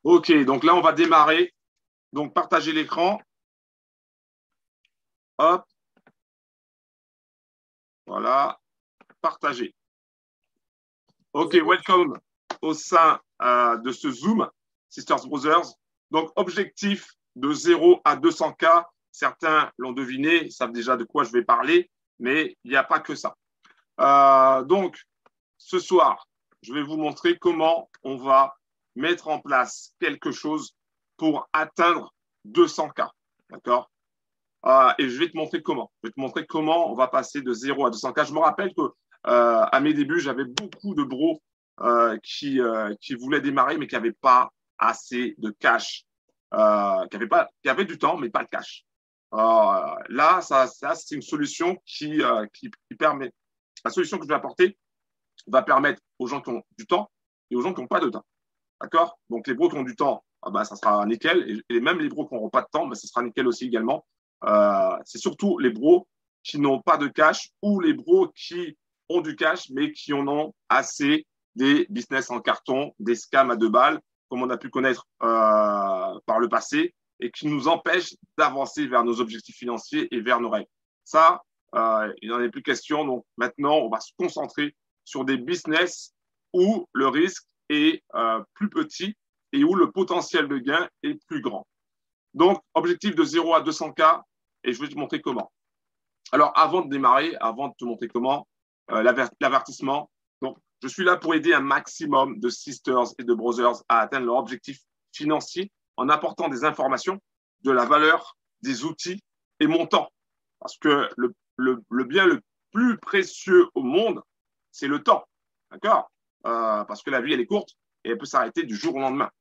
OK, donc là, on va démarrer. Donc, partager l'écran. Hop, voilà, partager. OK, welcome au sein de ce Zoom, Sisters Brothers. Donc, objectif de 0 à 200K. Certains l'ont deviné, savent déjà de quoi je vais parler, mais il n'y a pas que ça. Donc, ce soir, je vais vous montrer comment on va mettre en place quelque chose pour atteindre 200K. D'accord? Et je vais te montrer comment. Je vais te montrer comment on va passer de 0 à 200K. Je me rappelle que à mes débuts, j'avais beaucoup de bros qui voulaient démarrer, mais qui n'avaient pas assez de cash, qui avaient du temps, mais pas le cash. Là, ça c'est une solution qui permet. La solution que je vais apporter va permettre aux gens qui ont du temps et aux gens qui n'ont pas de temps. D'accord? Donc, les bros qui ont du temps, ça sera nickel. Et même les bros qui n'auront pas de temps, ça sera nickel aussi également. C'est surtout les bros qui n'ont pas de cash ou les bros qui ont du cash, mais qui en ont assez des business en carton, des scams à 2 balles, comme on a pu connaître par le passé, et qui nous empêchent d'avancer vers nos objectifs financiers et vers nos rêves. Ça, il n'en est plus question. Donc maintenant, on va se concentrer sur des business où le risque est plus petit et où le potentiel de gain est plus grand. Donc, objectif de 0 à 200K, et je vais te montrer comment. Alors, avant de démarrer, avant de te montrer comment, l'avertissement. Donc, je suis là pour aider un maximum de sisters et de brothers à atteindre leur objectif financier en apportant des informations, de la valeur, des outils et mon temps. Parce que le bien le plus précieux au monde, c'est le temps. D'accord? Parce que la vie, elle est courte et elle peut s'arrêter du jour au lendemain.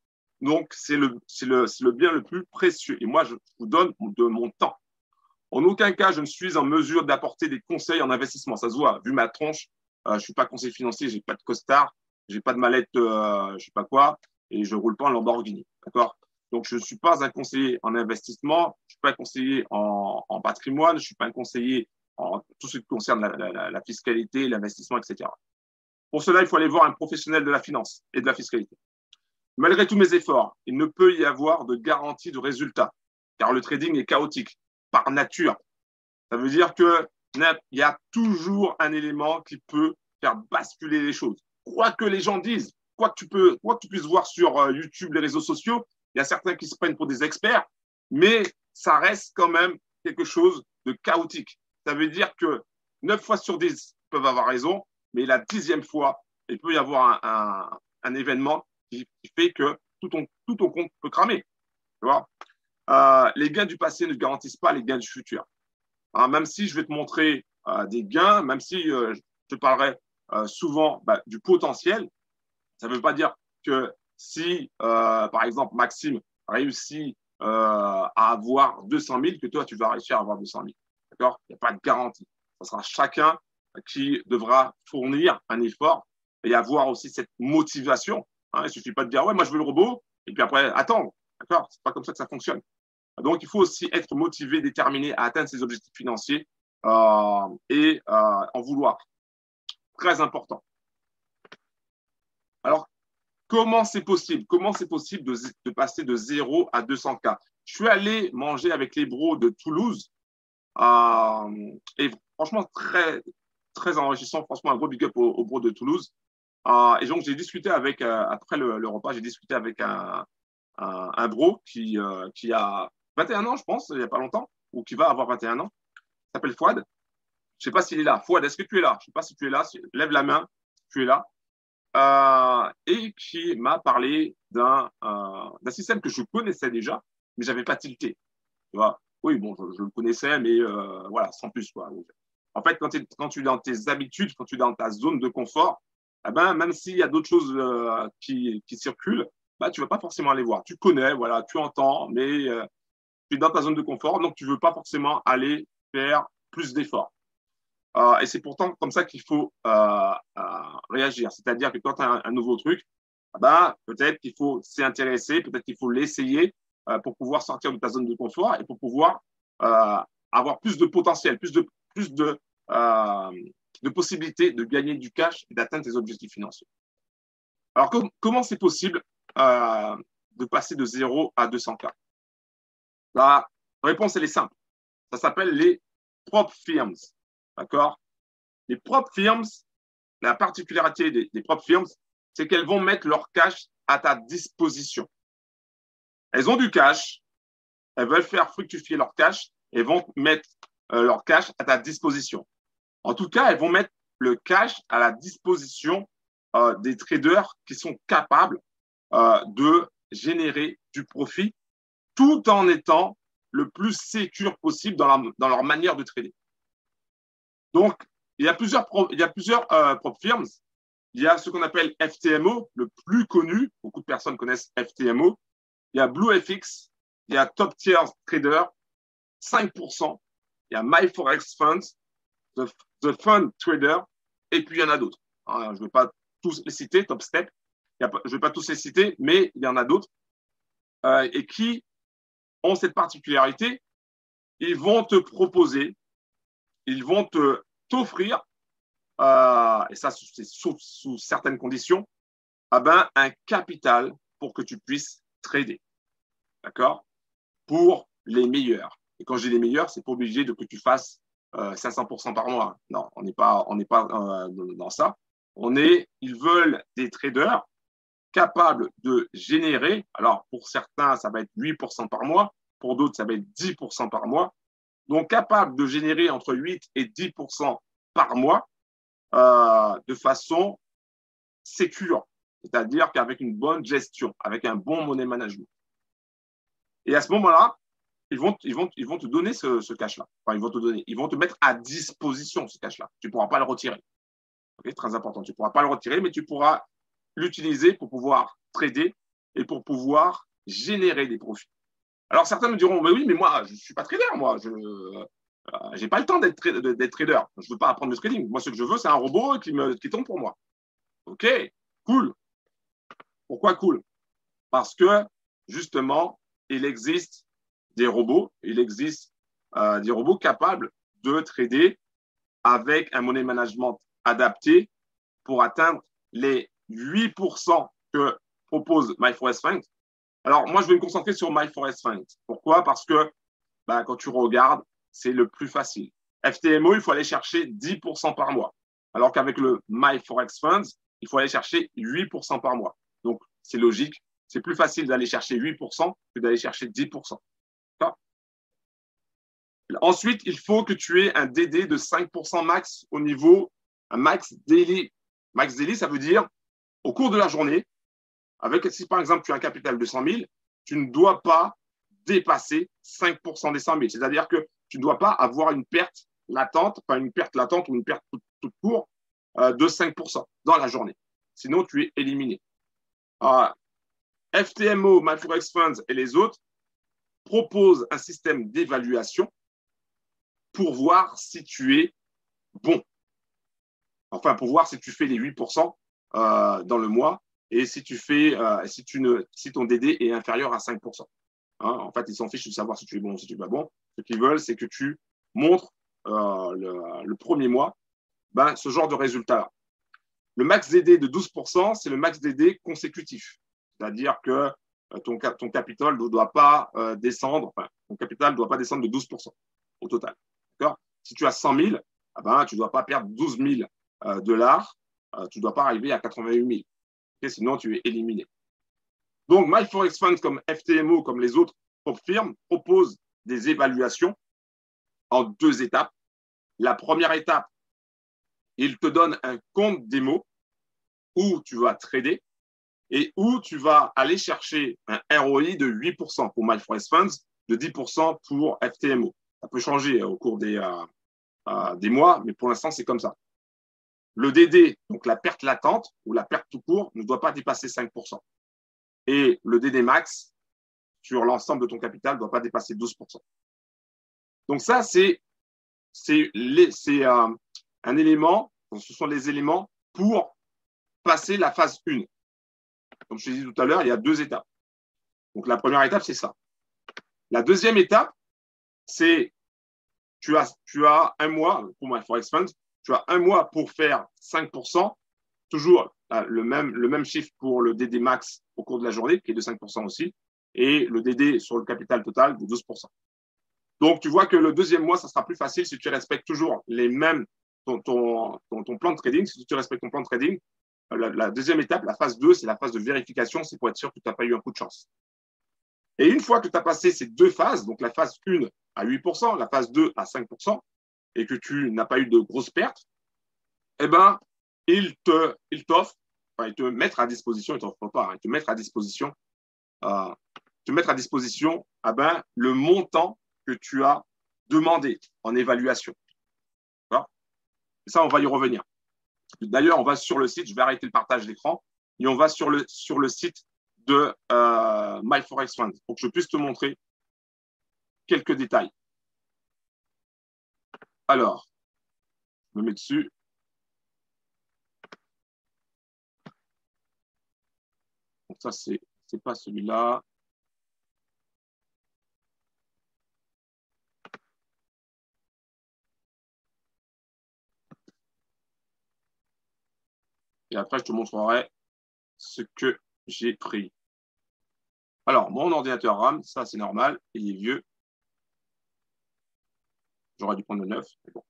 Donc, c'est le bien le plus précieux. Et moi, je vous donne de mon temps. En aucun cas, je ne suis en mesure d'apporter des conseils en investissement. Ça se voit, vu ma tronche, je ne suis pas conseiller financier, je n'ai pas de costard, je n'ai pas de mallette, je ne sais pas quoi, et je ne roule pas en Lamborghini. D'accord? Donc, je ne suis pas un conseiller en investissement, je ne suis pas un conseiller en patrimoine, je ne suis pas un conseiller en tout ce qui concerne la fiscalité, l'investissement, etc. Pour cela, il faut aller voir un professionnel de la finance et de la fiscalité. Malgré tous mes efforts, il ne peut y avoir de garantie de résultat, car le trading est chaotique par nature. Ça veut dire qu'il y a toujours un élément qui peut faire basculer les choses. Quoi que les gens disent, quoi que tu puisses voir sur YouTube, les réseaux sociaux, il y a certains qui se prennent pour des experts, mais ça reste quand même quelque chose de chaotique. Ça veut dire que 9 fois sur 10 peuvent avoir raison, mais la 10e fois, il peut y avoir un événement qui fait que tout ton compte peut cramer. Tu vois? Les gains du passé ne garantissent pas les gains du futur. Même si je vais te montrer des gains, même si je te parlerai souvent du potentiel, ça ne veut pas dire que si, par exemple, Maxime réussit à avoir 200 000, que toi, tu vas réussir à avoir 200 000. D'accord? Il n'y a pas de garantie. Ce sera chacun qui devra fournir un effort et avoir aussi cette motivation. Il ne suffit pas de dire, ouais, moi, je veux le robot, et puis après, attendre. D'accord? Ce n'est pas comme ça que ça fonctionne. Donc, il faut aussi être motivé, déterminé à atteindre ses objectifs financiers et en vouloir. Très important. Alors, comment c'est possible? Comment c'est possible de passer de 0 à 200K? Je suis allé manger avec les bros de Toulouse et franchement, très, très enrichissant. Franchement, un gros big up aux bros de Toulouse. Et donc, j'ai discuté avec, après le repas, j'ai discuté avec un bro qui a 21 ans, je pense, il n'y a pas longtemps, ou qui va avoir 21 ans. Il s'appelle Fouad. Je ne sais pas s'il est là. Fouad, est-ce que tu es là? Je ne sais pas si tu es là. Lève la main, tu es là. Et qui m'a parlé d'un système que je connaissais déjà, mais je n'avais pas tilté. Tu vois? Oui, bon, je le connaissais, mais voilà, sans plus, quoi. En fait, quand tu es dans tes habitudes, quand tu es dans ta zone de confort, eh ben, même s'il y a d'autres choses qui circulent, tu ne vas pas forcément aller voir. Tu connais, voilà, tu entends, mais tu es dans ta zone de confort, donc tu ne veux pas forcément aller faire plus d'efforts. Et c'est pourtant comme ça qu'il faut réagir. C'est-à-dire que quand tu as un nouveau truc, peut-être qu'il faut s'y intéresser, peut-être qu'il faut l'essayer pour pouvoir sortir de ta zone de confort et pour pouvoir avoir plus de potentiel, plus de possibilités de gagner du cash et d'atteindre tes objectifs financiers. Alors, comment c'est possible de passer de 0 à 200K? La réponse, elle est simple. Ça s'appelle les prop firms. D'accord? Les prop firms, la particularité des prop firms, c'est qu'elles vont mettre leur cash à ta disposition. Elles ont du cash, elles veulent faire fructifier leur cash et vont mettre leur cash à ta disposition. En tout cas, elles vont mettre le cash à la disposition des traders qui sont capables de générer du profit tout en étant le plus sécure possible dans leur manière de trader. Donc, il y a plusieurs prop firms. Il y a ce qu'on appelle FTMO, le plus connu. Beaucoup de personnes connaissent FTMO. Il y a BlueFX, il y a Top Tier Trader, 5%. Il y a MyForex Funds, The Fund Trader, et puis il y en a d'autres. Je ne vais pas tous les citer, Top Step. Je ne vais pas tous les citer, mais il y en a d'autres. Et qui ont cette particularité, ils vont te proposer, ils vont t'offrir, et ça c'est sous certaines conditions, un capital pour que tu puisses trader. D'accord? Pour les meilleurs. Et quand je dis les meilleurs, c'est pas obligé de que tu fasses 500% par mois. Non, on n'est pas dans ça. Ils veulent des traders capables de générer, alors pour certains, ça va être 8% par mois, pour d'autres, ça va être 10% par mois, donc capables de générer entre 8 et 10% par mois de façon sécure, c'est-à-dire qu'avec une bonne gestion, avec un bon money management. Et à ce moment-là, ils vont te donner ce cash-là. Enfin, ils vont te mettre à disposition ce cash-là. Tu ne pourras pas le retirer. Okay, très important. Tu ne pourras pas le retirer, mais tu pourras l'utiliser pour pouvoir trader et pour pouvoir générer des profits. Alors, certains me diront, mais oui, mais moi, je ne suis pas trader, moi. Je n'ai pas le temps d'être trader. Je ne veux pas apprendre le trading. Moi, ce que je veux, c'est un robot qui tombe pour moi. OK, cool. Pourquoi cool? Parce que, justement, il existe des robots capables de trader avec un money management adapté pour atteindre les 8% que propose MyForex Funds. Alors, moi, je vais me concentrer sur MyForex Funds. Pourquoi? Parce que quand tu regardes, c'est le plus facile. FTMO, il faut aller chercher 10% par mois. Alors qu'avec le MyForex Funds, il faut aller chercher 8% par mois. Donc, c'est logique. C'est plus facile d'aller chercher 8% que d'aller chercher 10%. Ensuite, il faut que tu aies un DD de 5% max au niveau un max daily. Max daily, ça veut dire au cours de la journée, si par exemple tu as un capital de 100 000, tu ne dois pas dépasser 5% des 100 000. C'est-à-dire que tu ne dois pas avoir une perte latente, ou une perte toute court de 5% dans la journée. Sinon, tu es éliminé. FTMO, MyForex Funds et les autres proposent un système d'évaluation pour voir si tu es bon. Enfin, pour voir si tu fais les 8% dans le mois et si ton DD est inférieur à 5%. En fait, ils s'en fichent de savoir si tu es bon ou si tu n'es pas bon. Ce qu'ils veulent, c'est que tu montres le premier mois ce genre de résultat-là. Le max DD de 12%, c'est le max DD consécutif. C'est-à-dire que ton capital ne doit pas descendre, ton capital ne doit pas descendre de 12% au total. D'accord? Si tu as 100 000, tu ne dois pas perdre 12 000 dollars, tu ne dois pas arriver à 88 000. Okay? Sinon, tu es éliminé. Donc, MyForex Funds comme FTMO, comme les autres firmes, proposent des évaluations en 2 étapes. La première étape, il te donne un compte démo où tu vas trader et où tu vas aller chercher un ROI de 8% pour MyForex Funds, de 10% pour FTMO. Ça peut changer au cours des mois, mais pour l'instant, c'est comme ça. Le DD, donc la perte latente ou la perte tout court, ne doit pas dépasser 5%. Et le DD max sur l'ensemble de ton capital ne doit pas dépasser 12%. Donc ça, c'est un élément, ce sont les éléments pour passer la phase 1. Comme je te disais tout à l'heure, il y a 2 étapes. Donc la première étape, c'est ça. La deuxième étape, c'est tu as un mois, pour MyForex Funds, tu as un mois pour faire 5%, toujours le même chiffre pour le DD max au cours de la journée, qui est de 5% aussi, et le DD sur le capital total de 12%. Donc, tu vois que le deuxième mois, ça sera plus facile si tu respectes toujours les mêmes, ton plan de trading. Si tu respectes ton plan de trading, la deuxième étape, la phase 2, c'est la phase de vérification, c'est pour être sûr que tu n'as pas eu un coup de chance. Et une fois que tu as passé ces deux phases, donc la phase 1 à 8%, la phase 2 à 5%, et que tu n'as pas eu de grosses pertes, eh ben, ils t'offrent, enfin, ils te mettent à disposition, ils ne t'offrent pas, ils te mettent à disposition, le montant que tu as demandé en évaluation. Et ça, on va y revenir. D'ailleurs, on va sur le site, je vais arrêter le partage d'écran, et on va sur le site de MyForexFund pour que je puisse te montrer quelques détails. Alors, je me mets dessus. Donc ça, c'est pas celui-là. Et après, je te montrerai ce que j'ai pris. Alors, mon ordinateur RAM, ça, c'est normal. Il est vieux. J'aurais dû prendre le 9, mais bon.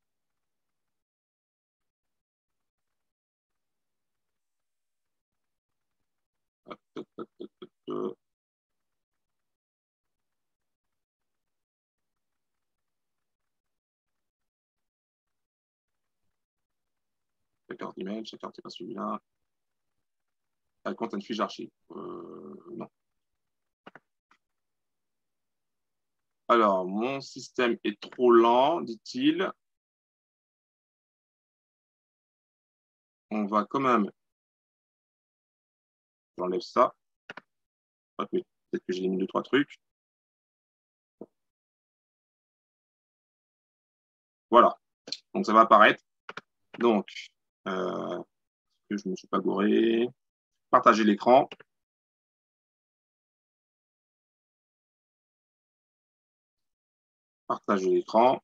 Carte d'email, cette carte n'est pas celui-là. Content fiche d'archive. Non. Alors, mon système est trop lent, dit-il. On va quand même. J'enlève ça. Peut-être que j'ai mis 2-3 trucs. Voilà. Donc, ça va apparaître. Donc, je ne me suis pas gouré. Partager l'écran. Partager l'écran.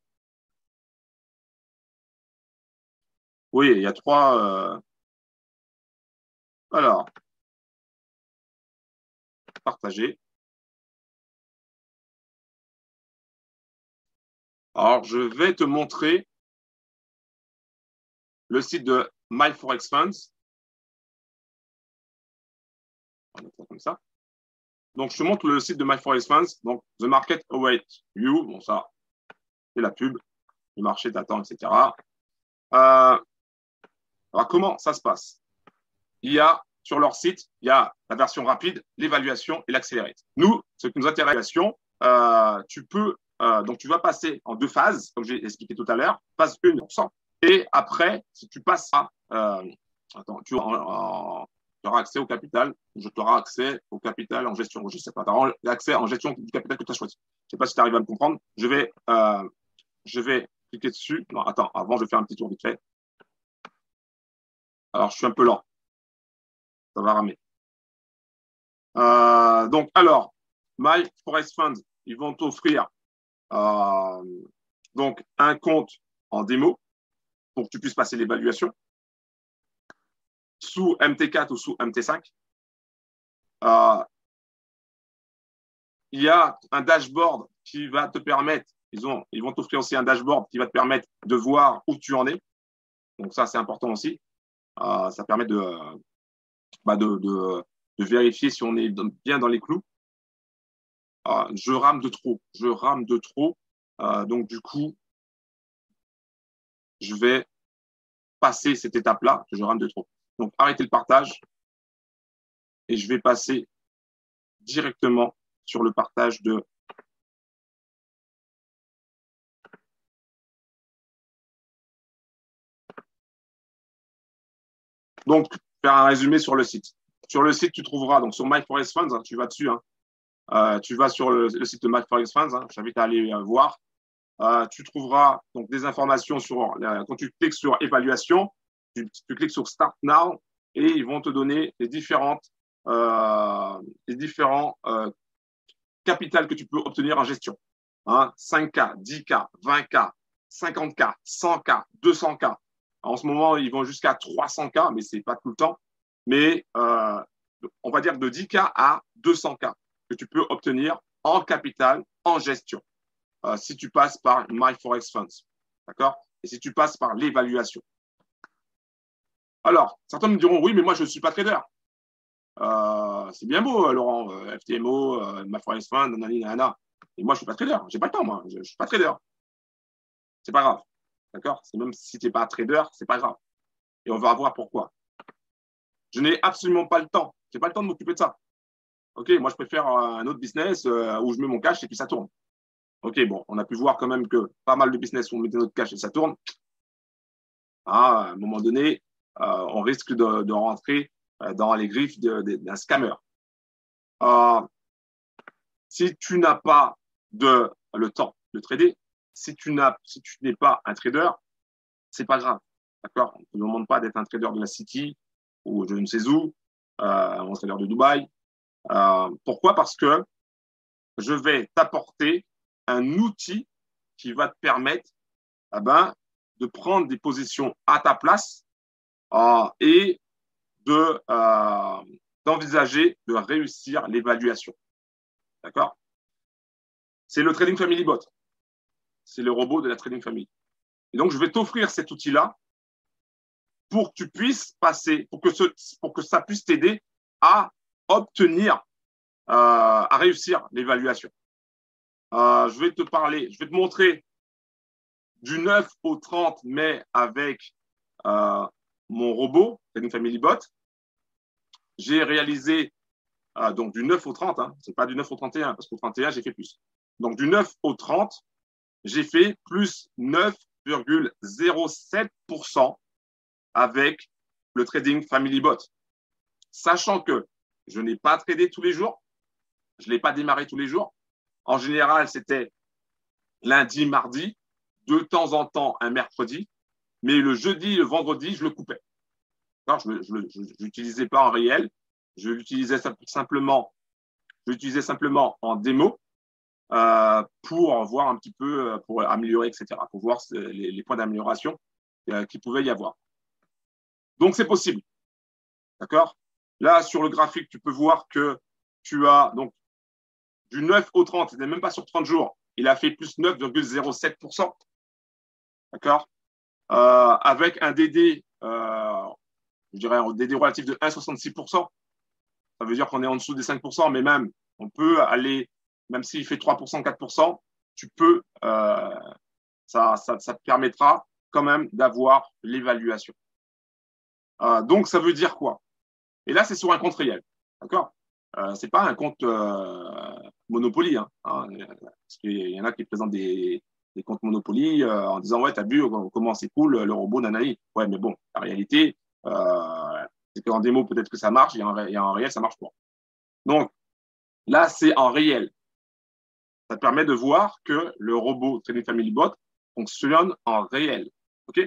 Oui, il y a 3. Alors, partager. Alors, je vais te montrer le site de MyForexFunds. On va mettre ça comme ça. Donc, je te montre le site de MyForexFunds. Donc, The Market Await You. Bon, ça, c'est la pub. Le marché t'attend, etc. Alors, comment ça se passe? Il y a, sur leur site, il y a la version rapide, l'évaluation et l'accélérate. Nous, ce qui nous intéresse, donc tu vas passer en 2 phases, comme j'ai expliqué tout à l'heure. Phase 1%. Et après, si tu passes à... tu auras accès au capital. Tu auras accès au capital en gestion. Je ne sais pas. Tu auras accès en gestion du capital que tu as choisi. Je ne sais pas si tu arrives à me comprendre. Je vais cliquer dessus. Non, attends. Avant, je vais faire un petit tour vite fait. Alors, je suis un peu lent. Ça va ramer. Donc, alors, MyForexFund, ils vont t'offrir donc un compte en démo pour que tu puisses passer l'évaluation sous MT4 ou sous MT5. Il y a un dashboard qui va te permettre, ils vont t'offrir aussi un dashboard qui va te permettre de voir où tu en es. Donc ça, c'est important aussi. Ça permet de vérifier si on est bien dans les clous. Je rame de trop. Donc, du coup, je vais passer cette étape-là, que je rame de trop. Donc, arrêtez le partage et je vais passer directement sur le partage de... Donc, faire un résumé sur le site. Sur le site, tu trouveras, donc sur MyForexFunds, tu vas dessus, tu vas sur le site de MyForexFunds, je t'invite à aller voir. Tu trouveras donc des informations sur, quand tu cliques sur évaluation, tu cliques sur Start Now et ils vont te donner les différents capitales que tu peux obtenir en gestion. 5K, 10K, 20K, 50K, 100K, 200K. En ce moment, ils vont jusqu'à 300K, mais ce n'est pas tout le temps. Mais on va dire de 10K à 200K que tu peux obtenir en capital, en gestion, si tu passes par MyForex Funds. D'accord? Et si tu passes par l'évaluation. Alors, certains me diront, oui, mais moi, je ne suis pas trader. C'est bien beau, Laurent, FTMO, MyForex Funds, nanana. Et moi, je ne suis pas trader. Je n'ai pas le temps, moi. Je ne suis pas trader. C'est pas grave. D'accord? C'est même si tu n'es pas trader, c'est pas grave. Et on va voir pourquoi. Je n'ai absolument pas le temps. Je n'ai pas le temps de m'occuper de ça. OK, moi, je préfère un autre business où je mets mon cash et puis ça tourne. OK, bon, on a pu voir quand même que pas mal de business où on mettait notre cash et ça tourne. À un moment donné, on risque de rentrer dans les griffes d'un scammer. Si tu n'as pas le temps de trader, si tu n'es pas un trader, c'est pas grave. D'accord? On ne te demande pas d'être un trader de la City ou je ne sais où, un trader de Dubaï. Pourquoi? Parce que je vais t'apporter un outil qui va te permettre de prendre des positions à ta place et d'envisager de réussir l'évaluation. D'accord? C'est le Trading Family Bot. C'est le robot de la Trading Family. Et donc, je vais t'offrir cet outil-là pour que tu puisses passer, pour que ça puisse t'aider à obtenir, à réussir l'évaluation. Je vais te montrer du 9 au 30 mai avec mon robot, Trading Family Bot. J'ai réalisé donc du 9 au 30, hein, c'est pas du 9 au 31, parce qu'au 31, j'ai fait plus. Donc du 9 au 30, j'ai fait plus 9,07% avec le Trading Family Bot. Sachant que je n'ai pas tradé tous les jours, je ne l'ai pas démarré tous les jours. En général, c'était lundi, mardi, de temps en temps un mercredi, mais le jeudi, le vendredi, je le coupais. Alors, je ne l'utilisais pas en réel, je l'utilisais simplement en démo pour voir un petit peu, pour améliorer, etc., pour voir les points d'amélioration qu'il pouvait y avoir. Donc, c'est possible. D'accord? Là, sur le graphique, tu peux voir que tu as donc du 9 au 30, il n'est même pas sur 30 jours, il a fait plus 9,07%. D'accord? Avec un DD, je dirais un DD relatif de 1,66%. Ça veut dire qu'on est en dessous des 5%, mais même, on peut aller, même s'il fait 3%, 4%, tu peux, ça te permettra quand même d'avoir l'évaluation. Donc, ça veut dire quoi? Et là, c'est sur un compte réel. D'accord? C'est pas un compte Monopoly. Parce qu'il y en a qui présentent des comptes Monopoly en disant ouais, t'as vu comment c'est cool le robot nanani. Ouais, mais bon, la réalité, c'est qu'en démo, peut-être que ça marche, et en réel, ça marche pas. Donc, là, c'est en réel. Ça te permet de voir que le robot Trading Family Bot fonctionne en réel. OK?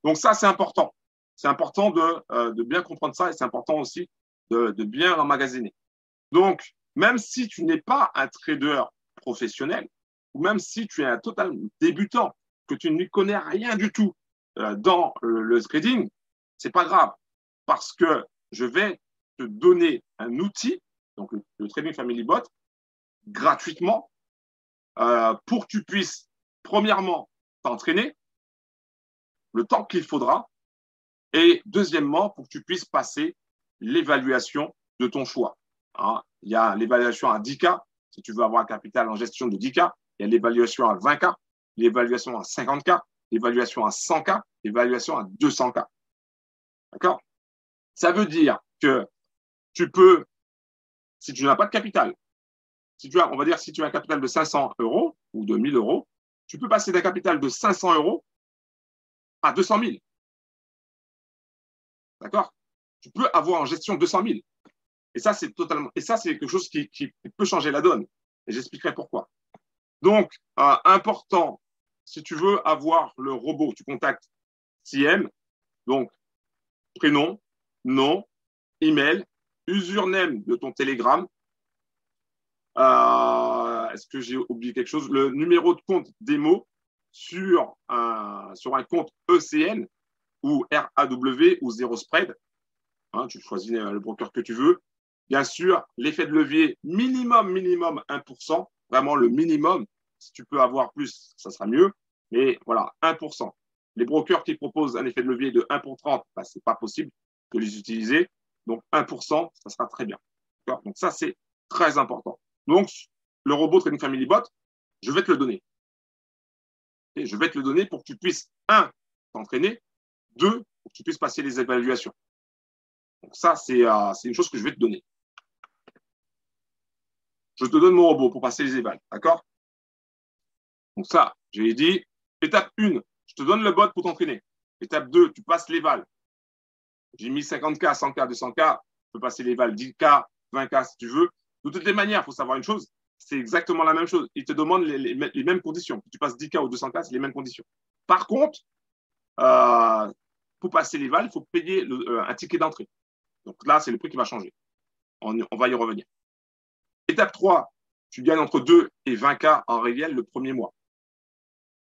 Donc, ça, c'est important. C'est important de bien comprendre ça et c'est important aussi de bien emmagasiner. Donc, même si tu n'es pas un trader professionnel, ou même si tu es un total débutant, que tu n'y connais rien du tout dans le trading, c'est pas grave, parce que je vais te donner un outil, donc le Trading Family Bot, gratuitement, pour que tu puisses, premièrement, t'entraîner le temps qu'il faudra, et deuxièmement, pour que tu puisses passer l'évaluation de ton choix. Il y a l'évaluation à 10K, si tu veux avoir un capital en gestion de 10K. Il y a l'évaluation à 20K, l'évaluation à 50K, l'évaluation à 100K, l'évaluation à 200K. D'accord? Ça veut dire que tu peux, si tu n'as pas de capital, on va dire si tu as un capital de 500 euros ou de 1000 euros, tu peux passer d'un capital de 500 euros à 200 000. D'accord? Tu peux avoir en gestion 200 000. Et ça, c'est quelque chose qui peut changer la donne. Et j'expliquerai pourquoi. Donc, important, si tu veux avoir le robot, tu contactes CM, donc prénom, nom, email, username de ton Telegram. Est-ce que j'ai oublié quelque chose? Le numéro de compte démo sur un compte ECN. ou RAW ou zéro spread. Hein, tu choisis le broker que tu veux. Bien sûr, l'effet de levier minimum 1%, vraiment le minimum. Si tu peux avoir plus, ça sera mieux. Mais voilà, 1%. Les brokers qui proposent un effet de levier de 1 pour 30, bah, ce n'est pas possible de les utiliser. Donc 1%, ça sera très bien. Donc ça, c'est très important. Donc, le robot Trading Family Bot, je vais te le donner. Et je vais te le donner pour que tu puisses, 1, t'entraîner, 2, pour que tu puisses passer les évaluations. Donc ça, c'est une chose que je vais te donner. Je te donne mon robot pour passer les évals, d'accord? Donc ça, je l'ai dit. Étape 1, je te donne le bot pour t'entraîner. Étape 2, tu passes l'éval. J'ai mis 50K, 100K, 200K. Tu peux passer l'éval 10K, 20K si tu veux. De toutes les manières, il faut savoir une chose, c'est exactement la même chose. Ils te demandent les mêmes conditions. Que tu passes 10K ou 200K, c'est les mêmes conditions. Par contre, pour passer l'éval, il faut payer un ticket d'entrée. Donc là, c'est le prix qui va changer. On va y revenir. Étape 3, tu gagnes entre 2 et 20K en réel le premier mois.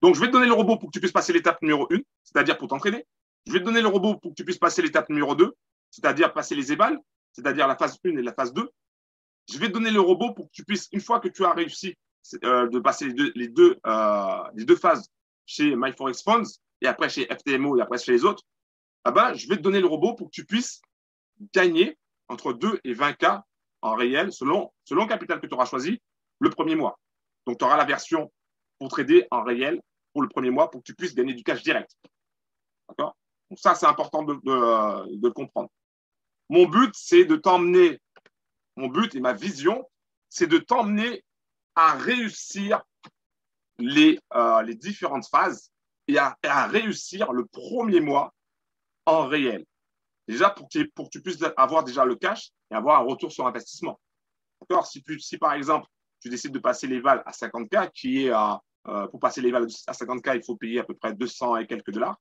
Donc, je vais te donner le robot pour que tu puisses passer l'étape numéro 1, c'est-à-dire pour t'entraîner. Je vais te donner le robot pour que tu puisses passer l'étape numéro 2, c'est-à-dire passer les évals, c'est-à-dire la phase 1 et la phase 2. Je vais te donner le robot pour que tu puisses, une fois que tu as réussi de passer les deux phases chez MyForexFunds et après chez FTMO et après chez les autres, je vais te donner le robot pour que tu puisses gagner entre 2 et 20K en réel selon le capital que tu auras choisi le premier mois. Donc, tu auras la version pour trader en réel pour le premier mois pour que tu puisses gagner du cash direct. D'accord? Donc, ça, c'est important de le comprendre. Mon but, c'est de t'emmener, mon but et ma vision, c'est de t'emmener à réussir les différentes phases et à réussir le premier mois en réel. Déjà, pour que tu puisses avoir déjà le cash et avoir un retour sur investissement. D'accord? Si par exemple, tu décides de passer les vals à 50K, qui est pour passer les vals à 50K, il faut payer à peu près 200 et quelques dollars,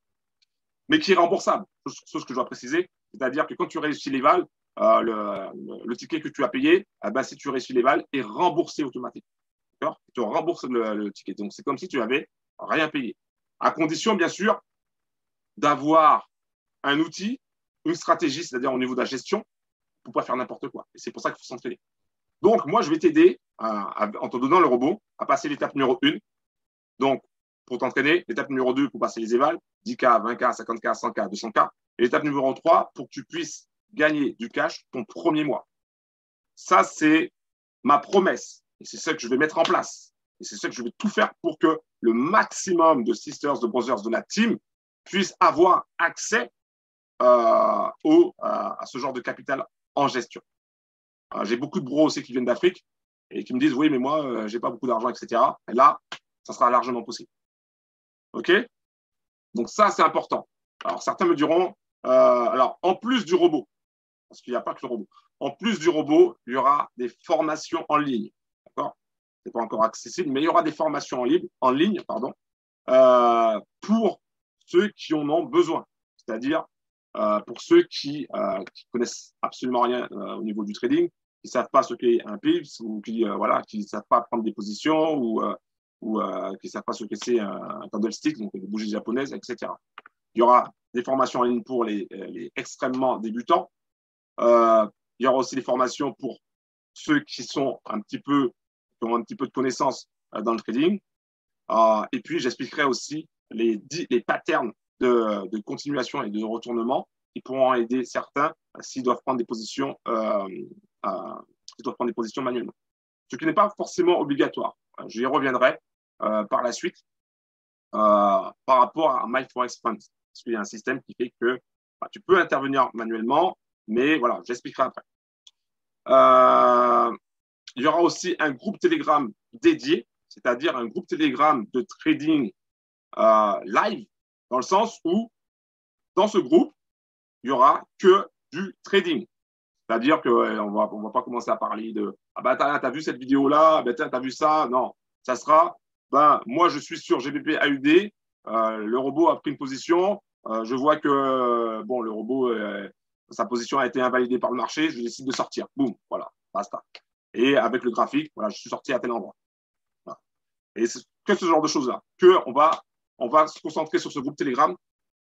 mais qui est remboursable. C'est ce que je dois préciser. C'est-à-dire que quand tu réussis les vals, le ticket que tu as payé, si tu réussis les vals, est remboursé automatiquement. D'accord? Tu rembourses le ticket. Donc, c'est comme si tu n'avais rien payé. À condition, bien sûr, d'avoir un outil, une stratégie, c'est-à-dire au niveau de la gestion, pour ne pas faire n'importe quoi. Et c'est pour ça qu'il faut s'entraîner. Donc, moi, je vais t'aider en te donnant le robot à passer l'étape numéro 1. Donc, pour t'entraîner, l'étape numéro 2 pour passer les évals, 10K, 20K, 50K, 100K, 200K. Et l'étape numéro 3 pour que tu puisses gagner du cash ton premier mois. Ça, c'est ma promesse. Et c'est ça que je vais mettre en place. Et c'est ça que je vais tout faire pour que le maximum de sisters, de brothers de la team puissent avoir accès à ce genre de capital en gestion. J'ai beaucoup de bros aussi qui viennent d'Afrique et qui me disent oui, mais moi, j'ai pas beaucoup d'argent, etc. Et là, ça sera largement possible. OK? Donc, ça, c'est important. Alors, certains me diront, alors, en plus du robot, parce qu'il n'y a pas que le robot, en plus du robot, il y aura des formations en ligne. D'accord? Ce n'est pas encore accessible, mais il y aura des formations en ligne, pour ceux qui en ont besoin. C'est-à-dire pour ceux qui connaissent absolument rien au niveau du trading, qui ne savent pas ce qu'est un pips ou qui ne savent pas prendre des positions ou qui ne savent pas ce que c'est un candlestick, donc des bougies japonaises, etc. Il y aura des formations en ligne pour les extrêmement débutants. Il y aura aussi des formations pour ceux qui ont un petit peu de connaissances dans le trading. Et puis, j'expliquerai aussi les patterns de continuation et de retournement qui pourront aider certains s'ils doivent prendre des positions, manuellement. Ce qui n'est pas forcément obligatoire. Je y reviendrai par la suite par rapport à MyForexFunds. Parce qu'il y a un système qui fait que tu peux intervenir manuellement, mais voilà, j'expliquerai après. Il y aura aussi un groupe Telegram dédié, c'est-à-dire un groupe Telegram de trading live, dans le sens où, dans ce groupe, il n'y aura que du trading. C'est-à-dire qu'on ne va pas commencer à parler de « Ah ben, t'as vu cette vidéo-là, t'as vu ça ?» Non, ça sera moi, je suis sur GBP AUD, le robot a pris une position, je vois que le robot, sa position a été invalidée par le marché, je décide de sortir. Boum, voilà, basta. Et avec le graphique, voilà, je suis sorti à tel endroit. Voilà. Et c'est que ce genre de choses-là, qu'on va se concentrer sur ce groupe Telegram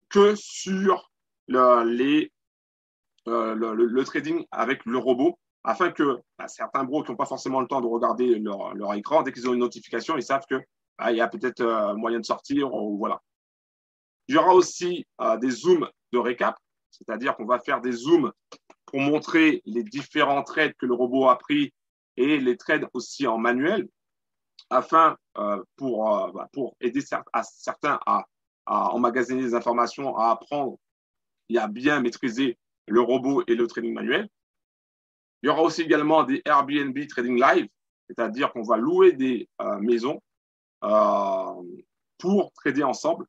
que sur le trading avec le robot, afin que certains bros qui n'ont pas forcément le temps de regarder leur écran, dès qu'ils ont une notification, ils savent que il y a peut-être moyen de sortir, ou voilà. Il y aura aussi des zooms de récap, c'est-à-dire qu'on va faire des zooms pour montrer les différents trades que le robot a pris et les trades aussi en manuel, afin pour aider certains à emmagasiner des informations, à apprendre et à bien maîtriser le robot et le trading manuel. Il y aura aussi également des Airbnb Trading Live, c'est-à-dire qu'on va louer des maisons pour trader ensemble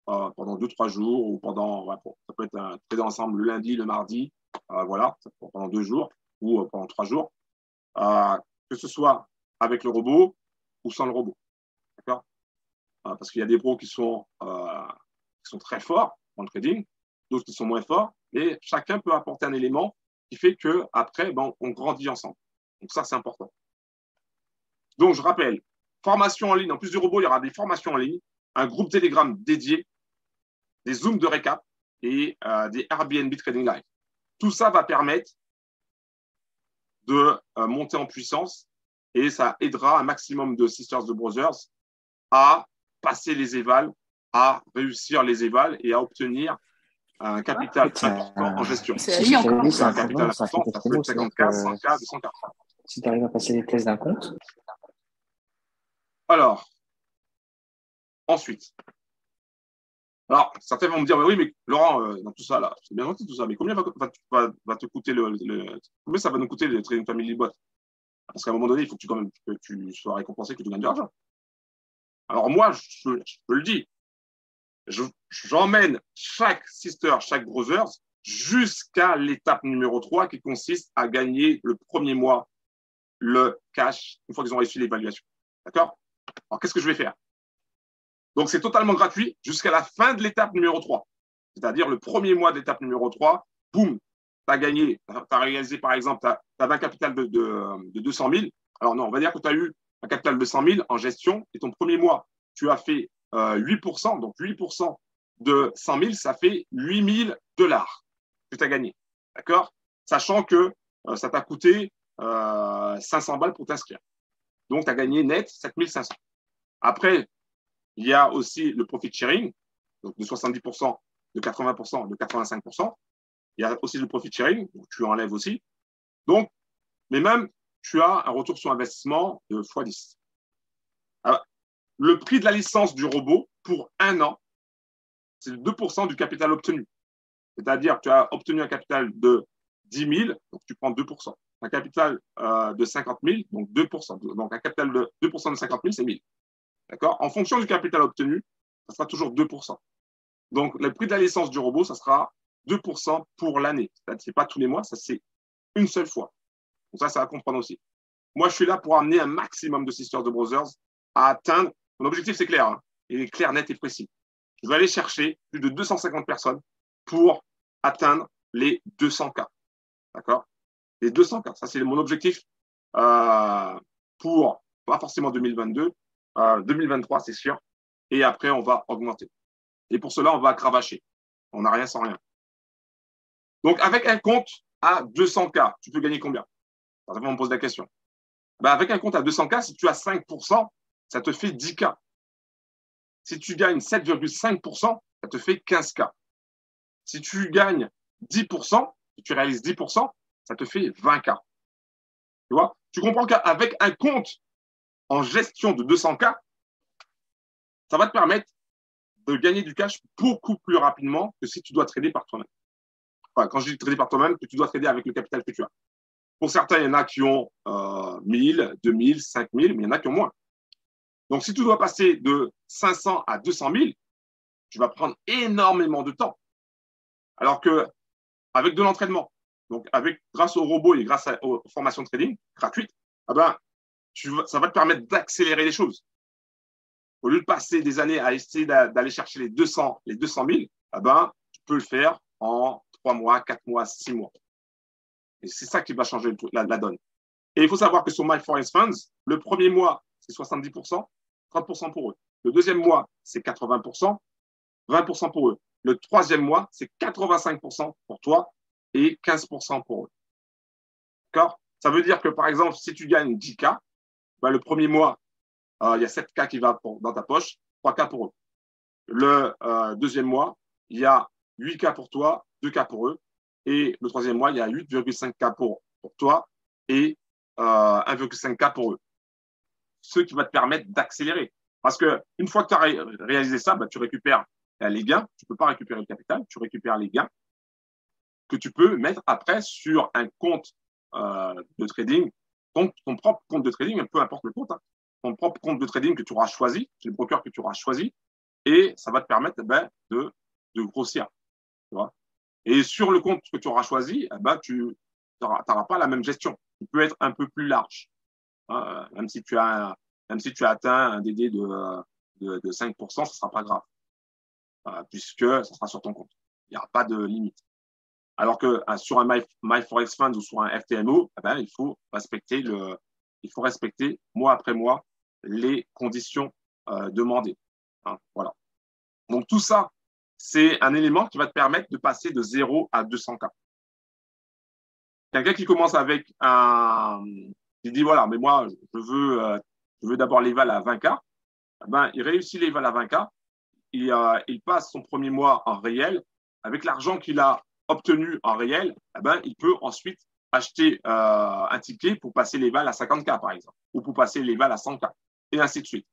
pendant 2-3 jours, ou ça peut être trader ensemble le lundi, le mardi, voilà, pendant 2 jours ou pendant 3 jours, que ce soit avec le robot ou sans le robot. D'accord? Parce qu'il y a des pros qui sont très forts dans le trading, d'autres qui sont moins forts, et chacun peut apporter un élément qui fait qu'après, on grandit ensemble. Donc ça, c'est important. Donc, je rappelle, formation en ligne. En plus du robot, il y aura des formations en ligne, un groupe Telegram dédié, des Zooms de récap et des Airbnb Trading Live. Tout ça va permettre de monter en puissance, et ça aidera un maximum de Sisters de Brothers à passer les évals, à réussir les évals et à obtenir un capital important en gestion. C'est un capital important, ça peut être 50K, 100K, 200K. Si tu arrives à passer les tests d'un compte. Alors, ensuite. Alors, certains vont me dire, oui, mais Laurent, dans tout ça, là, c'est bien gentil tout ça, mais combien va te coûter combien ça va nous coûter le Trading Family Bot? Parce qu'à un moment donné, il faut que tu sois récompensé, que tu gagnes de l'argent. Alors moi, je le dis, j'emmène chaque sister, chaque brothers jusqu'à l'étape numéro 3 qui consiste à gagner le premier mois le cash une fois qu'ils ont réussi l'évaluation. D'accord? Alors, qu'est-ce que je vais faire? Donc, c'est totalement gratuit jusqu'à la fin de l'étape numéro 3. C'est-à-dire le premier mois de l'étape numéro 3, boum, tu as gagné, tu as réalisé, par exemple, tu avais un capital de 200 000. Alors non, on va dire que tu as eu un capital de 100 000 en gestion, et ton premier mois, tu as fait 8%, donc 8% de 100 000, ça fait 8 000 $ que tu as gagné. D'accord? Sachant que ça t'a coûté 500 balles pour t'inscrire. Donc, tu as gagné net 7 500. Après, il y a aussi le profit sharing, donc de 70%, de 80%, de 85%. Il y a aussi le profit sharing, donc tu enlèves aussi. Donc, mais même, tu as un retour sur investissement de x10. Alors, le prix de la licence du robot pour 1 an, c'est 2% du capital obtenu. C'est-à-dire que tu as obtenu un capital de 10 000, donc tu prends 2%. Un capital de 50 000, donc 2%. Donc un capital de 2% de 50 000, c'est 1000. D'accord? En fonction du capital obtenu, ça sera toujours 2%. Donc le prix de la licence du robot, ça sera 2% pour l'année. Ce n'est pas tous les mois, ça c'est une seule fois. Donc ça va comprendre aussi. Moi, je suis là pour amener un maximum de Sisters de Brothers à atteindre. Mon objectif, c'est clair. Hein, il est clair, net et précis. Je vais aller chercher plus de 250 personnes pour atteindre les 200K. D'accord? Les 200K, ça c'est mon objectif pour, pas forcément 2022, 2023 c'est sûr, et après on va augmenter. Et pour cela, on va cravacher. On n'a rien sans rien. Donc avec un compte à 200K, tu peux gagner combien? On me pose la question. Avec un compte à 200K, si tu as 5%, ça te fait 10K. Si tu gagnes 7,5%, ça te fait 15K. Si tu gagnes 10%, si tu réalises 10%, ça te fait 20K. Tu vois? Tu comprends qu'avec un compte en gestion de 200K, ça va te permettre de gagner du cash beaucoup plus rapidement que si tu dois trader par toi-même. Enfin, quand je dis trader par toi-même, que tu dois trader avec le capital que tu as. Pour certains, il y en a qui ont 1000, 2000, 5000, mais il y en a qui ont moins. Donc, si tu dois passer de 500 à 200 000, tu vas prendre énormément de temps. Alors qu'avec de l'entraînement, donc grâce au robot et grâce aux formations de trading gratuites, ça va te permettre d'accélérer les choses. Au lieu de passer des années à essayer d'aller chercher les 200 000, tu peux le faire en 3 mois, 4 mois, 6 mois. Et c'est ça qui va changer la donne. Et il faut savoir que sur My Forex Funds, le premier mois, c'est 70%, 30% pour eux. Le deuxième mois, c'est 80%, 20% pour eux. Le troisième mois, c'est 85% pour toi et 15% pour eux. D'accord? Ça veut dire que, par exemple, si tu gagnes 10K, ben, le premier mois, il y a 7K qui va dans ta poche, 3K pour eux. Le deuxième mois, il y a 8K pour toi, 2K pour eux. Et le troisième mois, il y a 8,5K pour toi et 1,5K pour eux. Ce qui va te permettre d'accélérer. Parce qu'une fois que tu as réalisé ça, bah, tu récupères les gains. Tu ne peux pas récupérer le capital, tu récupères les gains que tu peux mettre après sur un compte de trading, ton propre compte de trading, peu importe le compte, hein, ton propre compte de trading que tu auras choisi, c'est le broker que tu auras choisi, et ça va te permettre de grossir. Tu vois. Et sur le compte que tu auras choisi, tu n'auras pas la même gestion. Tu peux être un peu plus large. Même si tu as atteint un DD de 5%, ce ne sera pas grave, puisque ça sera sur ton compte. Il n'y aura pas de limite. Alors que sur un MyForex Fund ou sur un FTMO, il faut respecter mois après mois les conditions demandées. Voilà. Donc tout ça, c'est un élément qui va te permettre de passer de 0 à 200K. Quelqu'un qui commence avec il dit voilà, mais moi je veux d'abord l'éval à 20K. Il réussit l'éval à 20K. Il passe son premier mois en réel. Avec l'argent qu'il a obtenu en réel, il peut ensuite acheter un ticket pour passer l'éval à 50K, par exemple, ou pour passer l'éval à 100K, et ainsi de suite.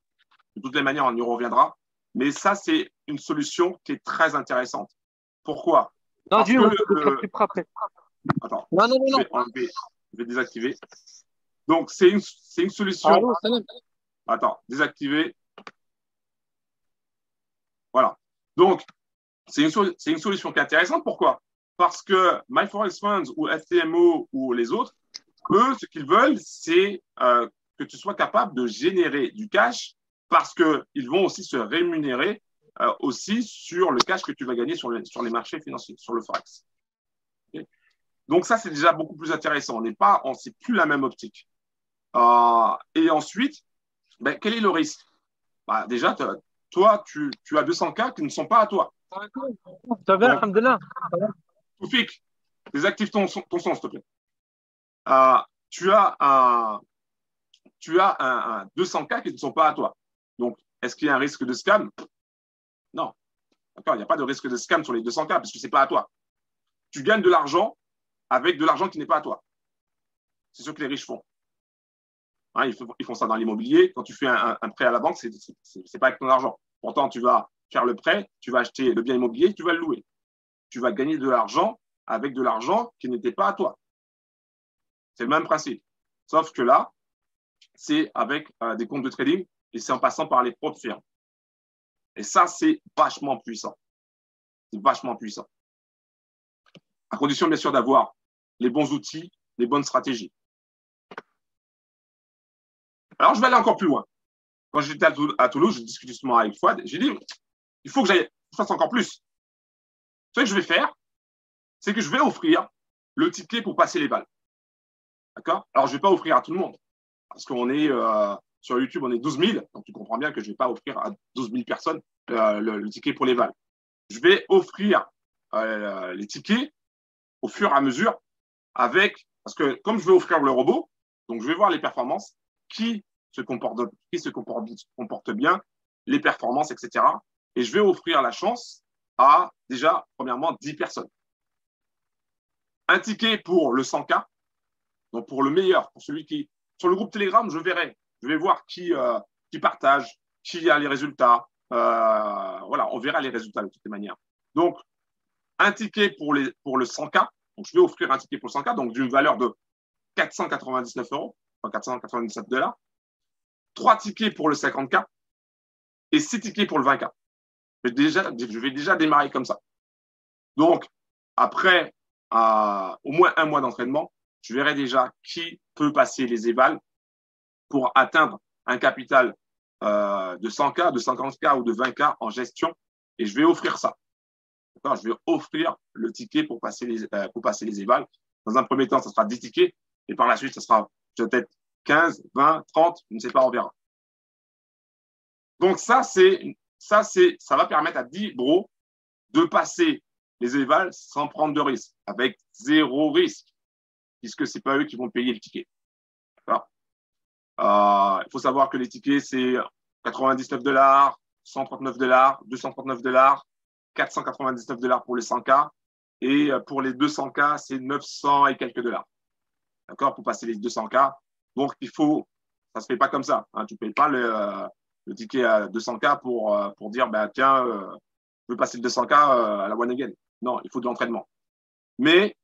De toutes les manières, on y reviendra. Mais ça, c'est une solution qui est très intéressante. Pourquoi? Non, Dieu, on peut plus près après. Attends, non. Je vais désactiver. Donc, c'est une solution. Allô, salam. Attends, désactiver. Voilà. Donc, c'est une solution qui est intéressante. Pourquoi? Parce que MyForex Funds ou FTMO ou les autres, eux, ce qu'ils veulent, c'est que tu sois capable de générer du cash parce qu'ils vont aussi se rémunérer aussi sur le cash que tu vas gagner sur les marchés financiers, sur le Forex. Okay. Donc, ça, c'est déjà beaucoup plus intéressant. C'est plus la même optique. Et ensuite, quel est le risque? Déjà, toi, tu as 200K qui ne sont pas à toi. Ça va, alhamdoulilah. Toufik, désactive ton son, s'il te plaît. Tu as un 200K qui ne sont pas à toi. Donc, est-ce qu'il y a un risque de scam? Non. D'accord, il n'y a pas de risque de scam sur les 200K parce que ce n'est pas à toi. Tu gagnes de l'argent avec de l'argent qui n'est pas à toi. C'est ce que les riches font. Ils font ça dans l'immobilier. Quand tu fais un prêt à la banque, ce n'est pas avec ton argent. Pourtant, tu vas faire le prêt, tu vas acheter le bien immobilier, tu vas le louer. Tu vas gagner de l'argent avec de l'argent qui n'était pas à toi. C'est le même principe. Sauf que là, c'est avec des comptes de trading et c'est en passant par les propres firmes. Et ça, c'est vachement puissant. C'est vachement puissant. À condition, bien sûr, d'avoir les bons outils, les bonnes stratégies. Alors, je vais aller encore plus loin. Quand j'étais à Toulouse, je discutais justement avec Fouad. J'ai dit, il faut que je fasse encore plus. Ce que je vais faire, c'est que je vais offrir le ticket pour passer les balles. D'accord? Alors, je ne vais pas offrir à tout le monde. Parce qu'on est sur YouTube, on est 12 000. Donc, tu comprends bien que je ne vais pas offrir à 12 000 personnes le ticket pour les balles. Je vais offrir les tickets au fur et à mesure parce que comme je vais offrir le robot, donc je vais voir les performances, qui se comporte bien, les performances, etc. Et je vais offrir la chance à déjà, premièrement, 10 personnes. Un ticket pour le 100K, donc pour le meilleur, pour celui qui… Sur le groupe Telegram, je vais voir qui partage, qui a les résultats. Voilà, on verra les résultats de toutes les manières. Donc, un ticket pour le 100K, donc je vais offrir un ticket pour le 100K, donc d'une valeur de 499 €, enfin 497 $. 3 tickets pour le 50K et 6 tickets pour le 20K. Je vais déjà démarrer comme ça. Donc, après au moins un mois d'entraînement, je verrai déjà qui peut passer les évals pour atteindre un capital de 100K, de 50K ou de 20K en gestion. Et je vais offrir ça. Je vais offrir le ticket pour passer les évals. Dans un premier temps, ça sera 10 tickets. Et par la suite, ça sera peut-être 15, 20, 30, je ne sais pas, on verra. Donc ça va permettre à 10 bros de passer les évals sans prendre de risque, avec zéro risque, puisque ce n'est pas eux qui vont payer le ticket. Il faut savoir que les tickets, c'est $99, $139, $239, $499 pour les 100K. Et pour les 200K, c'est 900 et quelques dollars. D'accord? Pour passer les 200K. Donc, ça ne se fait pas comme ça. Hein. Tu ne payes pas le ticket à 200K pour dire, tiens, je veux passer le 200K à la one again. Non, il faut de l'entraînement. Mais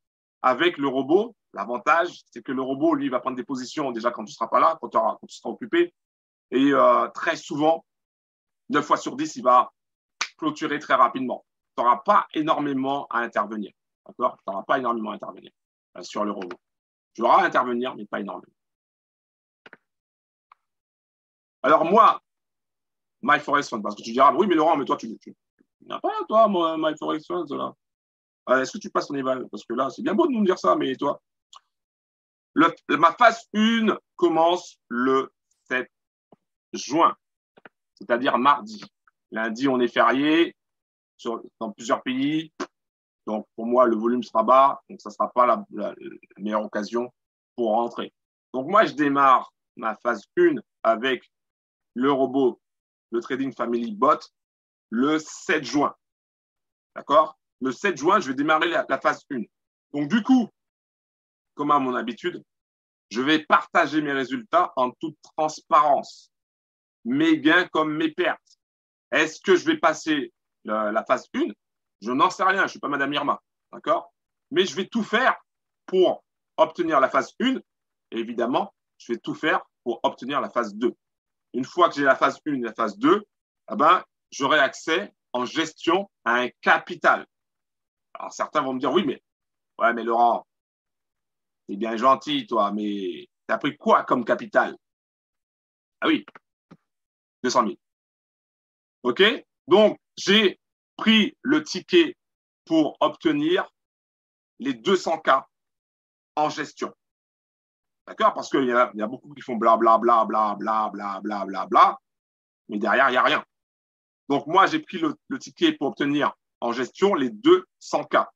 avec le robot, l'avantage, c'est que le robot, lui, va prendre des positions déjà quand tu ne seras pas là, quand tu seras occupé. Et très souvent, 9 fois sur 10, il va clôturer très rapidement. Tu n'auras pas énormément à intervenir. D'accord? Tu n'auras pas énormément à intervenir sur le robot. Tu auras à intervenir, mais pas énormément. Alors moi, MyForex Fund, parce que tu diras, oui, mais Laurent, mais toi, tu n'as pas, toi, MyForex Fund, là. Est-ce que tu passes ton éval? Parce que là, c'est bien beau de nous dire ça, mais toi, ma phase 1 commence le 7 juin, c'est-à-dire mardi. Lundi, on est férié dans plusieurs pays. Donc, pour moi, le volume sera bas. Donc, ça ne sera pas la meilleure occasion pour rentrer. Donc, moi, je démarre ma phase 1 avec le robot, le Trading Family Bot, le 7 juin. D'accord? Le 7 juin, je vais démarrer la phase 1. Donc, du coup, comme à mon habitude, je vais partager mes résultats en toute transparence. Mes gains comme mes pertes. Est-ce que je vais passer la phase 1? Je n'en sais rien, je ne suis pas Madame Irma. D'accord? Mais je vais tout faire pour obtenir la phase 1. Et évidemment, je vais tout faire pour obtenir la phase 2. Une fois que j'ai la phase 1 et la phase 2, j'aurai accès en gestion à un capital. Alors, certains vont me dire, oui, mais Laurent, t'es bien gentil, toi, mais t'as pris quoi comme capital? Ah oui, 200 000. OK? Donc, j'ai pris le ticket pour obtenir les 200K en gestion. D'accord? Parce qu'il y a beaucoup qui font blablabla, mais derrière, il n'y a rien. Donc, moi, j'ai pris le ticket pour obtenir en gestion les 200K.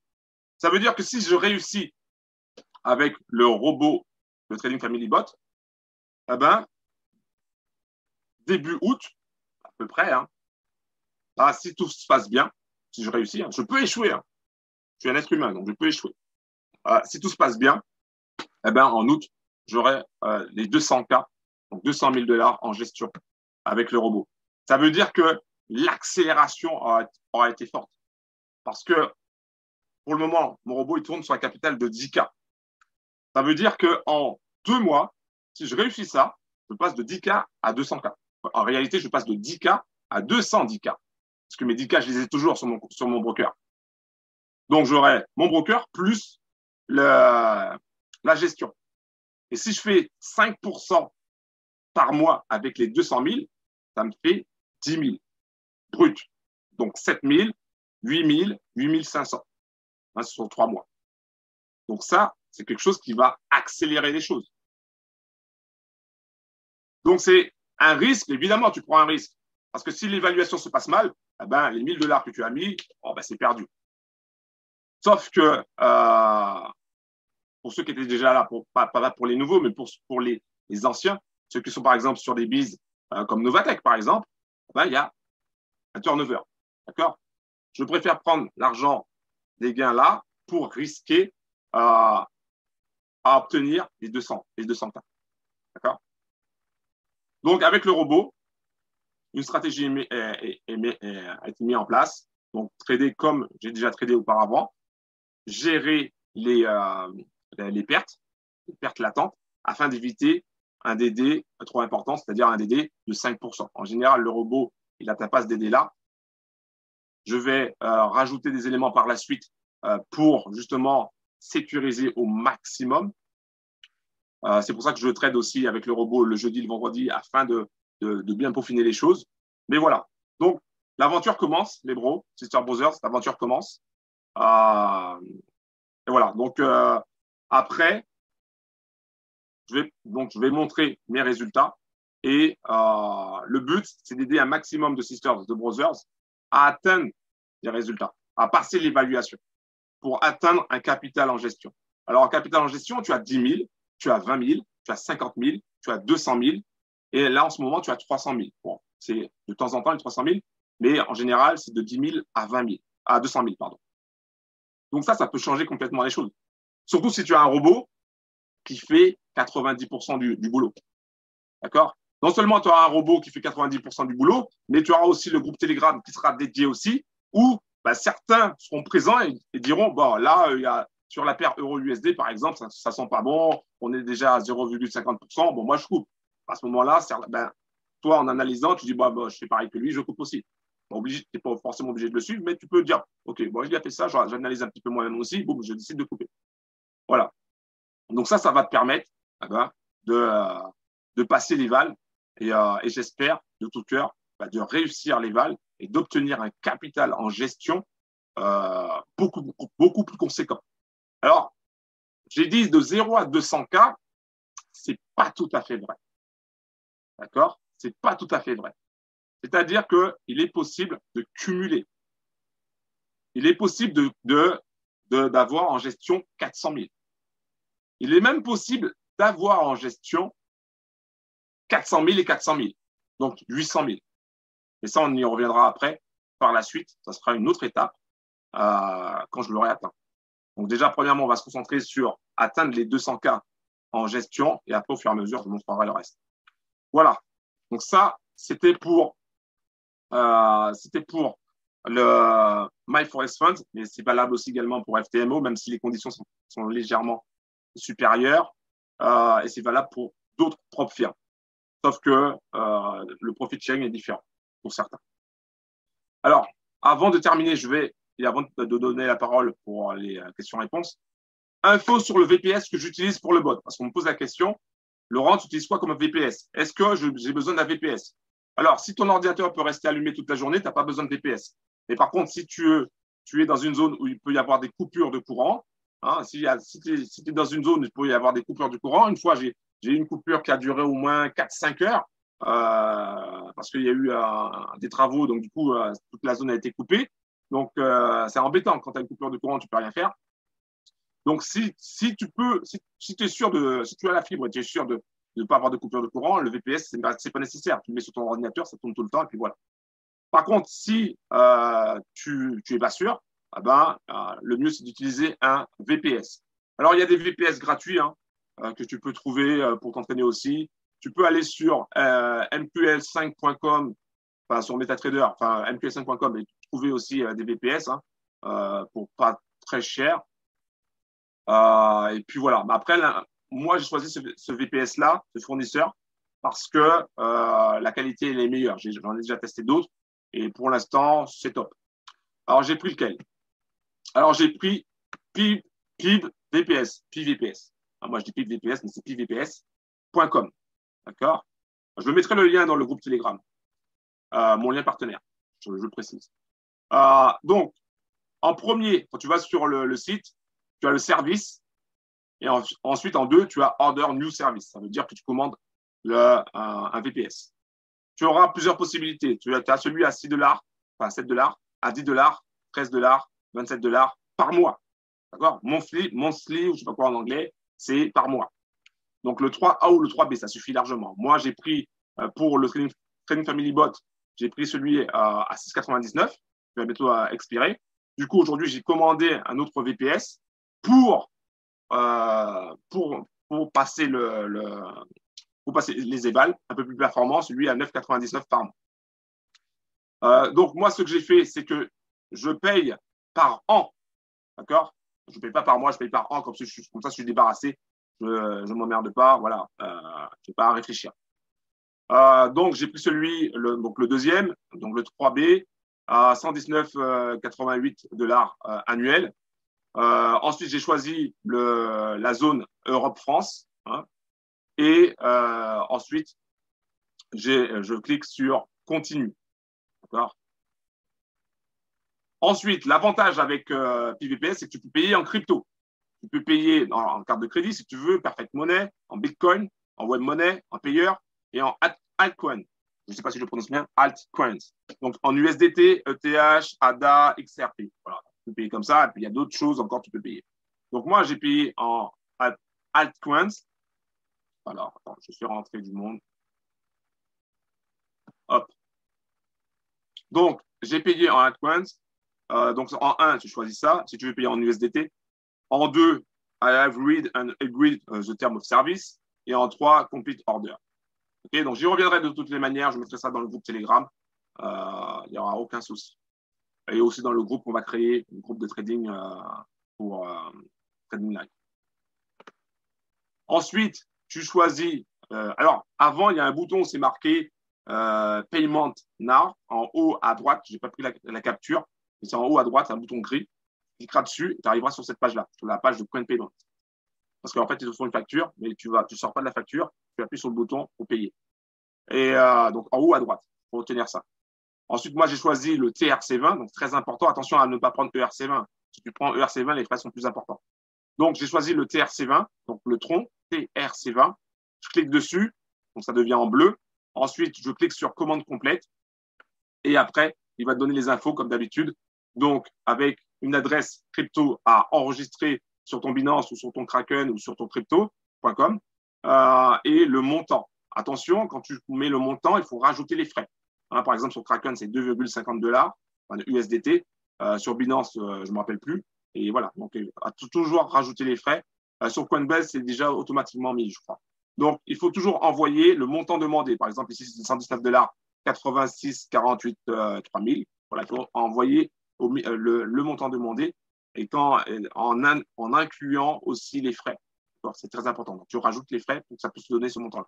Ça veut dire que si je réussis avec le robot, le Trading Family Bot, début août, à peu près, si tout se passe bien, si je réussis, je peux échouer. Je suis un être humain, donc je peux échouer. Si tout se passe bien, en août, j'aurai les 200K, donc $200 000 en gestion avec le robot. Ça veut dire que l'accélération aura été forte. Parce que pour le moment, mon robot, il tourne sur un capital de 10K. Ça veut dire qu'en 2 mois, si je réussis ça, je passe de 10K à 200K. En réalité, je passe de 10K à 210K. Parce que mes 10K, je les ai toujours sur mon broker. Donc, j'aurai mon broker plus la gestion. Et si je fais 5% par mois avec les 200 000, ça me fait 10 000 brut. Donc, 7 000, 8 000, 8 500 sur 3 mois. Donc, ça, c'est quelque chose qui va accélérer les choses. Donc, c'est un risque. Évidemment, tu prends un risque. Parce que si l'évaluation se passe mal, les $1 000 que tu as mis, c'est perdu. Sauf que pour ceux qui étaient déjà là, pas pour les nouveaux, mais pour les anciens, ceux qui sont par exemple sur des bises comme Novatech par exemple, il y a un turnover. D'accord? Je préfère prendre l'argent des gains là pour risquer à obtenir les 200K. D'accord? Donc, avec le robot, une stratégie a été mise en place. Donc, trader comme j'ai déjà tradé auparavant, gérer les pertes latentes, afin d'éviter un DD trop important, c'est-à-dire un DD de 5%. En général, le robot, il n'atteint pas ce DD-là. Je vais rajouter des éléments par la suite pour justement sécuriser au maximum. C'est pour ça que je trade aussi avec le robot le jeudi, le vendredi, afin de bien peaufiner les choses. Mais voilà. Donc, l'aventure commence, les bros, Sister Brothers, l'aventure commence. Et voilà. Donc, après, je vais montrer mes résultats. Et le but, c'est d'aider un maximum de Sisters, de Brothers à atteindre les résultats. à passer l'évaluation pour atteindre un capital en gestion. Alors, en capital en gestion, tu as 10 000, tu as 20 000, tu as 50 000, tu as 200 000. Et là, en ce moment, tu as 300 000. Bon, c'est de temps en temps les 300 000, mais en général, c'est de 10 000 à 20 000, à 200 000, pardon. Donc ça peut changer complètement les choses. Surtout si tu as un robot qui fait 90% du boulot. D'accord? Non seulement tu auras un robot qui fait 90% du boulot, mais tu auras aussi le groupe Telegram qui sera dédié aussi, où certains seront présents et diront, bon, là, il y a, sur la paire euro-USD, par exemple, ça sent pas bon, on est déjà à 0,50%, bon, moi, je coupe. À ce moment-là, toi, en analysant, tu dis, je fais pareil que lui, je coupe aussi. Tu n'es pas forcément obligé de le suivre, mais tu peux dire, OK, bon, il a fait ça, j'analyse un petit peu moi-même aussi, boum, je décide de couper. Voilà. Donc ça va te permettre de passer les vals et j'espère de tout cœur de réussir les vals et d'obtenir un capital en gestion beaucoup plus conséquent. Alors, j'ai dit de 0 à 200K, c'est pas tout à fait vrai. D'accord? C'est pas tout à fait vrai. C'est-à-dire qu'il est possible de cumuler. Il est possible d'avoir en gestion 400 000. Il est même possible d'avoir en gestion 400 000 et 400 000, donc 800 000. Et ça, on y reviendra après, par la suite. Ça sera une autre étape quand je l'aurai atteint. Donc déjà, premièrement, on va se concentrer sur atteindre les 200K en gestion et après, au fur et à mesure, je vous montrerai le reste. Voilà. Donc ça, c'était pour le MyForest Fund, mais c'est valable aussi également pour FTMO, même si les conditions sont légèrement supérieures. Et c'est valable pour d'autres propres firmes. Sauf que le profit sharing est différent pour certains. Alors, avant de terminer, et avant de donner la parole pour les questions-réponses, info sur le VPS que j'utilise pour le bot. Parce qu'on me pose la question, Laurent, tu utilises quoi comme VPS? Est-ce que j'ai besoin d'un VPS? Alors, si ton ordinateur peut rester allumé toute la journée, tu n'as pas besoin de VPS. Mais par contre, si tu es dans une zone où il peut y avoir des coupures de courant, si tu es dans une zone où il peut y avoir des coupures de courant, une fois, j'ai eu une coupure qui a duré au moins 4-5 heures parce qu'il y a eu des travaux, donc du coup, toute la zone a été coupée. Donc, c'est embêtant. Quand tu as une coupure de courant, tu ne peux rien faire. Donc, si tu es sûr si tu as la fibre et tu es sûr de ne pas avoir de coupure de courant, le VPS, ce n'est pas nécessaire. Tu le mets sur ton ordinateur, ça tourne tout le temps et puis voilà. Par contre, si tu n'es pas sûr, le mieux, c'est d'utiliser un VPS. Alors, il y a des VPS gratuits que tu peux trouver pour t'entraîner aussi. Tu peux aller sur mql5.com, sur MetaTrader, mql5.com et trouver aussi des VPS pour pas très cher. Et puis voilà. Après, moi, j'ai choisi ce VPS-là, ce fournisseur, parce que la qualité elle est meilleure. J'en ai déjà testé d'autres et pour l'instant, c'est top. Alors, j'ai pris lequel? Alors, j'ai pris PivVPS. Moi, je dis PivVPS, mais c'est pivvps.com. D'accord? Je me mettrai le lien dans le groupe Telegram. Mon lien partenaire, je le précise. Donc, en premier, quand tu vas sur le site, tu as le service. Et ensuite, en 2, tu as Order New Service. Ça veut dire que tu commandes un VPS. Tu auras plusieurs possibilités. Tu as celui à $6, enfin $7, à $10, $13, $27 par mois. D'accord? Monthly, ou je ne sais pas quoi en anglais, c'est par mois. Donc, le 3A ou le 3B, ça suffit largement. Moi, j'ai pris pour le Trading Family Bot, j'ai pris celui à $6,99 qui va bientôt expirer. Du coup, aujourd'hui, j'ai commandé un autre VPS pour passer les évals un peu plus performant, celui à $9,99 par mois. Donc, moi, ce que j'ai fait, c'est que je paye par an. D'accord? Je ne paye pas par mois, je paye par an. Comme ça, je suis débarrassé. Je ne m'emmerde pas. Voilà. Je n'ai pas à réfléchir. Donc, j'ai pris le deuxième, donc le 3B, à $119,88 annuel. Ensuite, j'ai choisi la zone Europe-France. Et ensuite, je clique sur Continue. D'accord? Ensuite, l'avantage avec PivVPS, c'est que tu peux payer en crypto. Tu peux payer en carte de crédit si tu veux, Perfect Money, en Bitcoin, en Web Money, en payeur et en altcoin. Je ne sais pas si je prononce bien, altcoins. Donc en USDT, ETH, ADA, XRP. Voilà. peux payer comme ça. Et puis, il y a d'autres choses encore que tu peux payer. Donc, moi, j'ai payé en altcoins. Alors, attends, je suis rentré du monde. Hop. Donc, j'ai payé en altcoins. Donc, en 1, tu choisis ça. Si tu veux payer en USDT. En 2, I have read and agreed the term of service. Et en 3, complete order. Okay, donc, j'y reviendrai de toutes les manières. Je mettrai ça dans le groupe Telegram. Il n'y aura aucun souci. Et aussi dans le groupe qu'on va créer, le groupe de trading pour Trading Live. Ensuite, tu choisis. Alors, avant, il y a un bouton, c'est marqué Payment Now, en haut à droite. Je n'ai pas pris la capture, mais c'est en haut à droite, c'est un bouton gris. Tu cliqueras dessus et tu arriveras sur cette page-là, sur la page de Coin Payment. Parce qu'en fait, ils te font une facture, mais tu ne sors pas de la facture, tu appuies sur le bouton pour payer. Et donc, en haut à droite, pour obtenir ça. Ensuite, moi, j'ai choisi le TRC20, donc très important. Attention à ne pas prendre ERC20. Si tu prends ERC20, les frais sont plus importants. Donc, j'ai choisi le TRC20, donc le tronc, TRC20. Je clique dessus, donc ça devient en bleu. Ensuite, je clique sur commande complète. Et après, il va te donner les infos comme d'habitude. Donc, avec une adresse crypto à enregistrer sur ton Binance ou sur ton Kraken ou sur ton crypto.com et le montant. Attention, quand tu mets le montant, il faut rajouter les frais. Hein, par exemple, sur Kraken, c'est 2,50 $, enfin, USDT. Sur Binance, je ne me rappelle plus. Et voilà, donc à toujours rajouter les frais. Sur Coinbase, c'est déjà automatiquement mis, je crois. Donc, il faut toujours envoyer le montant demandé. Par exemple, ici, c'est 119 $, 86 48 3000. Voilà, il faut envoyer le montant demandé et en incluant aussi les frais. C'est très important. Donc, tu rajoutes les frais pour que ça puisse te donner ce montant-là.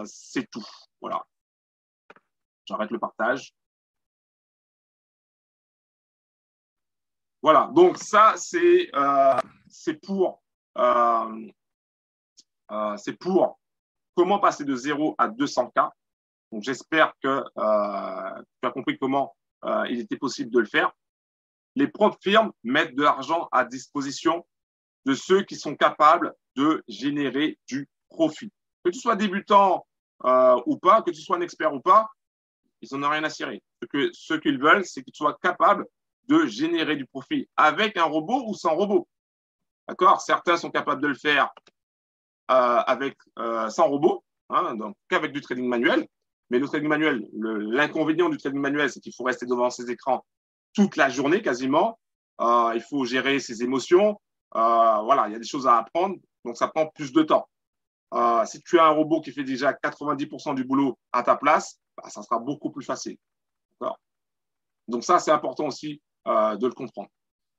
C'est tout. Voilà. J'arrête le partage. Voilà. Donc, ça, c'est pour comment passer de 0 à 200K. Donc, j'espère que tu as compris comment il était possible de le faire. Les propres firmes mettent de l'argent à disposition de ceux qui sont capables de générer du profit. Que tu sois débutant ou pas, que tu sois un expert ou pas, ils n'en ont rien à cirer. Ce qu'ils veulent, c'est que tu sois capable de générer du profit avec un robot ou sans robot. D'accord ? Certains sont capables de le faire sans robot, hein, donc qu'avec du trading manuel. Mais le trading manuel, l'inconvénient du trading manuel, c'est qu'il faut rester devant ses écrans toute la journée quasiment. Il faut gérer ses émotions. Voilà, il y a des choses à apprendre, donc ça prend plus de temps. Si tu as un robot qui fait déjà 90% du boulot à ta place, bah, ça sera beaucoup plus facile. Donc ça, c'est important aussi de le comprendre.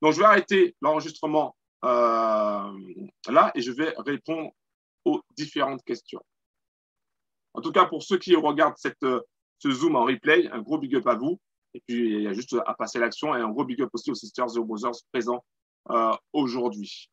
Donc, je vais arrêter l'enregistrement là et je vais répondre aux différentes questions. En tout cas, pour ceux qui regardent ce Zoom en replay, un gros big up à vous. Et puis, il y a juste à passer l'action et un gros big up aussi aux Sisters et aux Brothers présents aujourd'hui.